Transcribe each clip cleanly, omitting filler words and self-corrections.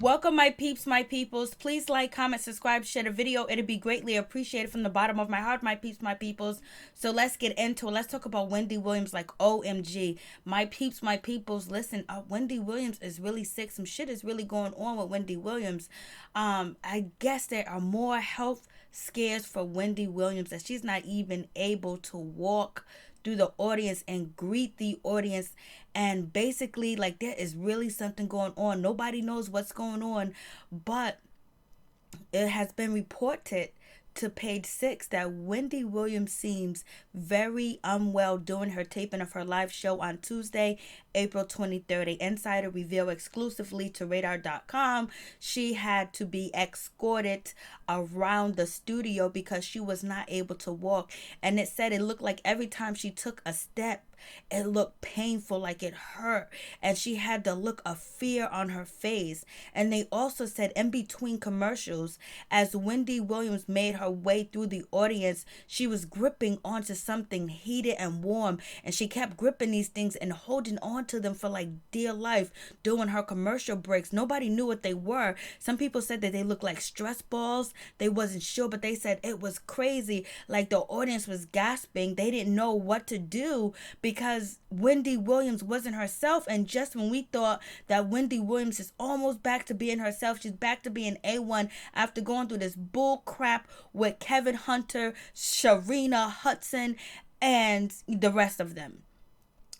Welcome, my peeps, my peoples. Please like, comment, subscribe, share the video. It'd be greatly appreciated from the bottom of my heart, my peeps, my peoples. So let's get into it. Let's talk about Wendy Williams, like OMG. My peeps, my peoples, listen, Wendy Williams is really sick. Some shit is really going on with Wendy Williams. I guess there are more health scares for Wendy Williams that she's not even able to walk through the audience and greet the audience, and basically like there is really something going on. Nobody knows what's going on, but it has been reported to Page Six that Wendy Williams seems very unwell during her taping of her live show on Tuesday, April 23rd. An insider revealed exclusively to Radar.com she had to be escorted around the studio because she was not able to walk. And it said it looked like every time she took a step, it looked painful, like it hurt, and she had the look of fear on her face. And they also said in between commercials, as Wendy Williams made her way through the audience, she was gripping onto something heated and warm, and she kept gripping these things and holding on to them for like dear life during her commercial breaks. Nobody knew what they were. Some people said that they looked like stress balls. They wasn't sure, but they said it was crazy. Like the audience was gasping. They didn't know what to do because Wendy Williams wasn't herself. And just when we thought that Wendy Williams is almost back to being herself, she's back to being A1 after going through this bull crap with Kevin Hunter, Sharina Hudson, and the rest of them.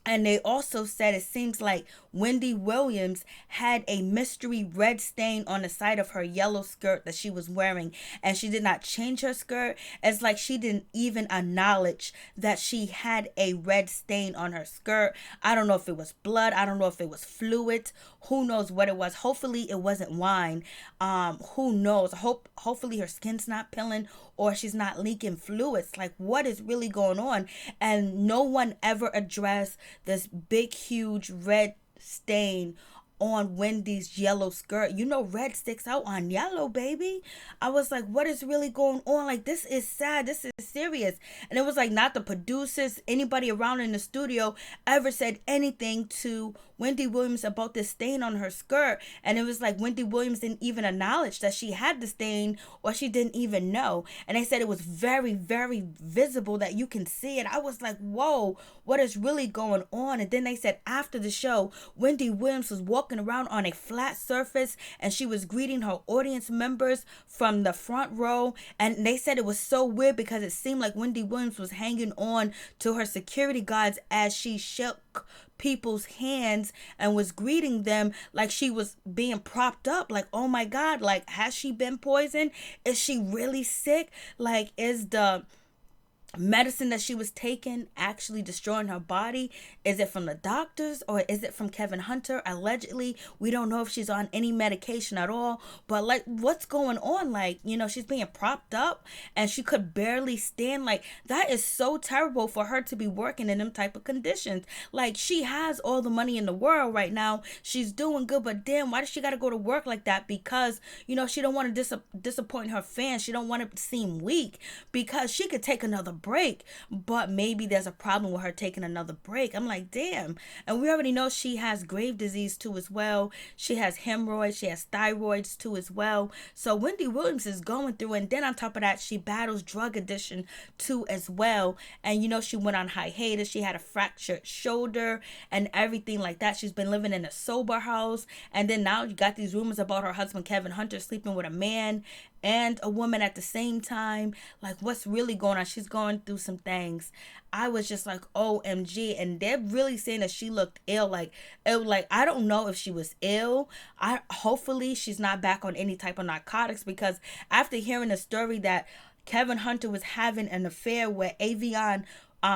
And they also said it seems like Wendy Williams had a mystery red stain on the side of her yellow skirt that she was wearing, and she did not change her skirt. It's like she didn't even acknowledge that she had a red stain on her skirt. I don't know if it was blood. I don't know if it was fluid. Who knows what it was? Hopefully it wasn't wine. Who knows? Hopefully her skin's not peeling or she's not leaking fluids. Like, what is really going on? And no one ever addressed this big, huge red stain on Wendy's yellow skirt. You know, red sticks out on yellow, baby. I was like, what is really going on? Like, this is sad. This is serious. And it was like not the producers, anybody around in the studio ever said anything to Wendy Williams about this stain on her skirt. And it was like Wendy Williams didn't even acknowledge that she had the stain, or she didn't even know. And they said it was very, very visible that you can see it. I was like, whoa, what is really going on? And then they said after the show, Wendy Williams was walking around on a flat surface and she was greeting her audience members from the front row. And they said it was so weird because it seemed like Wendy Williams was hanging on to her security guards as she shook people's hands and was greeting them like she was being propped up. Like, oh my God, like, has she been poisoned? Is she really sick? Like, is the medicine that she was taking actually destroying her body? Is it from the doctors or is it from Kevin Hunter? Allegedly, we don't know if she's on any medication at all, but like, what's going on? Like, you know, she's being propped up and she could barely stand. Like, that is so terrible for her to be working in them type of conditions. Like, she has all the money in the world right now, she's doing good, but damn, why does she got to go to work like that? Because, you know, she don't want to disappoint her fans. She don't want to seem weak, because she could take another break, but maybe there's a problem with her taking another break. I'm like, damn. And we already know she has grave disease too as well. She has hemorrhoids, she has thyroids too as well. So Wendy Williams is going through, and then on top of that, she battles drug addiction too as well. And you know, she went on hiatus, she had a fractured shoulder and everything like that. She's been living in a sober house, and then now you got these rumors about her husband Kevin Hunter sleeping with a man and a woman at the same time. Like, what's really going on? She's going through some things. I was just like, OMG. And they're really saying that she looked ill. Like, I don't know if she was ill. Hopefully she's not back on any type of narcotics, because after hearing the story that Kevin Hunter was having an affair with Avion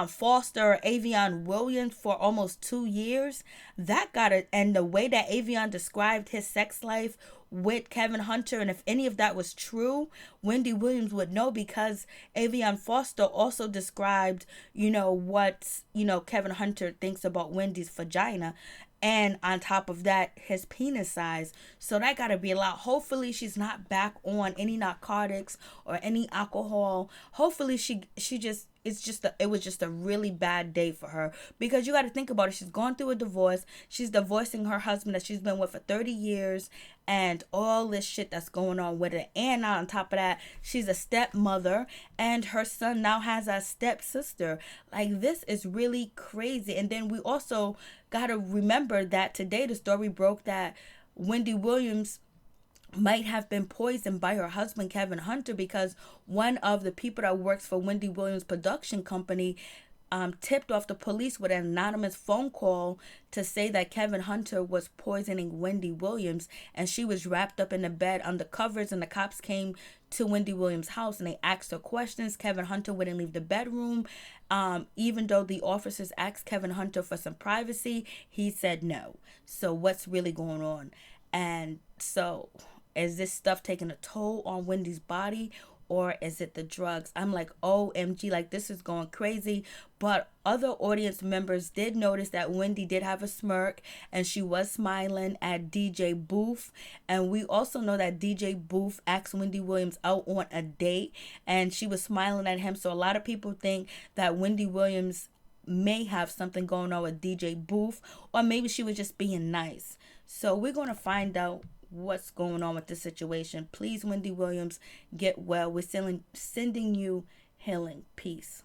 Foster, Avion Williams, for almost 2 years, that got it. And the way that Avion described his sex life with Kevin Hunter, and if any of that was true, Wendy Williams would know, because Avion Foster also described, you know, what, you know, Kevin Hunter thinks about Wendy's vagina. And on top of that, his penis size. So that gotta be a lot. Hopefully she's not back on any narcotics or any alcohol. Hopefully she just it was just a really bad day for her, because you got to think about it. She's going through a divorce. She's divorcing her husband that she's been with for 30 years, and all this shit that's going on with it. And on top of that, she's a stepmother, and her son now has a stepsister. Like, this is really crazy. And then we also got to remember that today the story broke that Wendy Williams might have been poisoned by her husband Kevin Hunter, because one of the people that works for Wendy Williams production company tipped off the police with an anonymous phone call to say that Kevin Hunter was poisoning Wendy Williams, and she was wrapped up in the bed under covers, and the cops came to Wendy Williams' house and they asked her questions. Kevin Hunter wouldn't leave the bedroom. Even though the officers asked Kevin Hunter for some privacy, he said no. So what's really going on? And so, is this stuff taking a toll on Wendy's body, or is it the drugs? I'm like, OMG, like, this is going crazy. But other audience members did notice that Wendy did have a smirk, and she was smiling at DJ Booth. And we also know that DJ Booth asked Wendy Williams out on a date, and she was smiling at him. So a lot of people think that Wendy Williams may have something going on with DJ Booth, or maybe she was just being nice. So we're going to find out what's going on with this situation. Please, Wendy Williams, get well. We're sending you healing. Peace.